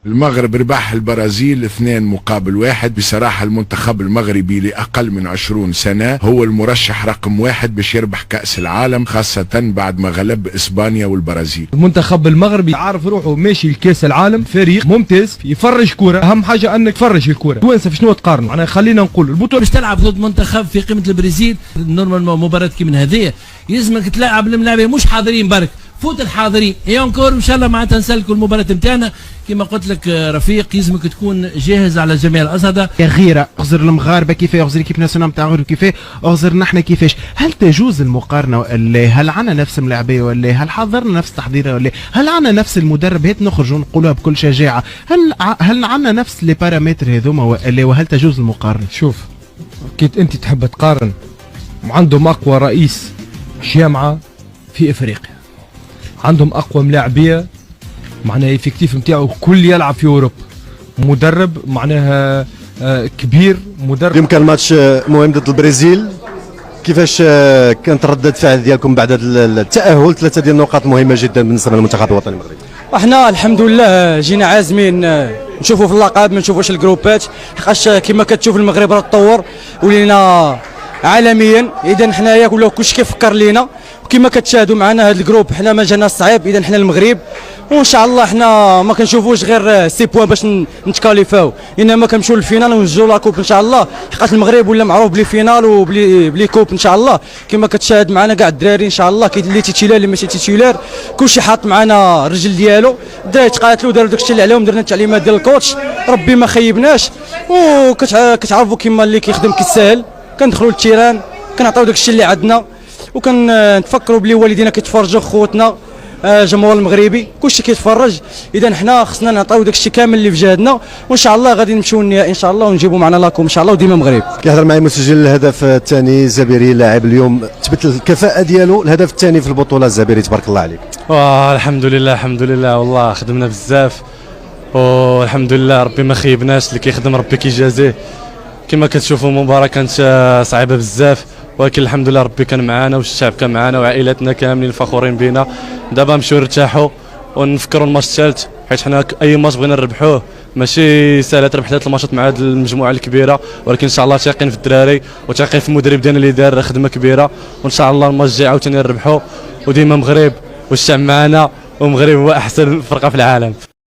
المغرب ربح البرازيل 2-1. بصراحة المنتخب المغربي لأقل من 20 سنة هو المرشح رقم 1 باش يربح كأس العالم، خاصة بعد ما غلب إسبانيا والبرازيل. المنتخب المغربي عارف روحه ماشي لكأس العالم، فريق ممتاز يفرج كورة، أهم حاجة أنك تفرج الكورة. توانسة شنو تقارنوا؟ أنا خلينا نقول البطولة باش تلعب ضد منتخب في قيمة البرازيل، نورمال مباراة كي من هذه يلزمك تلعب الملاعبية مش حاضرين برك، فوت الحاضرين اونكور ان شاء الله معناتها نسلكوا المباراه نتاعنا كما قلت لك رفيق، يلزمك تكون جاهز على جميع الاصعده. غيره اغزر المغاربه كيفاه، اغزر كيف ناسيونال نتاع المغرب كيفاه، اغزر نحن كيفاش. هل تجوز المقارنه ولا هل عندنا نفس الملاعبيه ولا هل حضرنا نفس التحضير ولا هل عندنا نفس المدرب؟ هات نخرجوا نقولوها بكل شجاعه، هل عندنا نفس لي بارامتر هذوما وهل تجوز المقارنه؟ شوف كي انت تحب تقارن، عندهم اقوى رئيس جامعه في افريقيا، عندهم اقوى ملاعبيه معناها الافكتيف نتاعو كل يلعب في اوروبا، مدرب معناها كبير، مدرب. اليوم كان ماتش مهم ضد البرازيل، كيفاش كانت ردة فعل ديالكم بعد التأهل؟ 3 ديال النقاط مهمة جدا بالنسبة للمنتخب الوطني المغربي. احنا الحمد لله جينا عازمين نشوفوا في اللقب، ما نشوفوش الجروبات، حقاش كما كتشوف المغرب راه تطور ولينا عالميا. اذا حنايا ولا كلشي كيفكر لينا، وكما كتشاهدوا معنا هذا الجروب حنا ما جانا صعيب. اذا حنا المغرب وان شاء الله حنا ما كنشوفوش غير سي بوان باش نتكاليفاو، انما كنمشيو للفينال ونسجلوا لا كوب ان شاء الله، حقاش المغرب ولا معروف بلي فينال وبلي كوب ان شاء الله. كما كتشاهد معنا كاع الدراري ان شاء الله، كاين اللي تيتيلار اللي ماشي تيتيلار، كلشي حاط معنا الرجل ديالو، الدراري تقاتلوا داروا داكشي اللي عليهم، درنا التعليمات ديال الكوتش، ربي ما خيبناش. وكتعرفوا كيما اللي كيخدم كيسهل، كندخلوا للتيران كنعطيو داكشي اللي عندنا، وكنتفكروا بلي والدينا كيتفرجوا، خوتنا الجمهور المغربي كلشي كيتفرج. اذا حنا خصنا نعطيو داكشي كامل اللي في جهدنا، وان شاء الله غادي نمشيو للنهائي ان شاء الله ونجيبوا معنا لاكم ان شاء الله وديما مغرب. كيهضر معي مسجل الهدف الثاني زبيري، لاعب اليوم تبت الكفاءة ديالو، الهدف الثاني في البطولة زبيري تبارك الله عليك. الحمد لله الحمد لله، والله خدمنا بزاف والحمد لله ربي ما خيبناش، اللي كيخدم ربي كيجازيه. كما كتشوفوا المباراة كانت صعيبة بزاف، ولكن الحمد لله ربي كان معنا والشعب كان معنا وعائلاتنا كاملين فخورين بنا. دابا نمشيو نرتاحوا ونفكروا الماتش الثالث، حيت حنا اي ماتش بغينا نربحوه، ماشي سهله تربح 3 الماتشات مع هذه المجموعه الكبيره، ولكن ان شاء الله تاقين في الدراري وتاقين في المدرب ديالنا اللي دار خدمه كبيره، وان شاء الله الماتش الجاي عاوتاني نربحوا، وديما مغرب والشعب معنا، ومغرب هو احسن فرقه في العالم.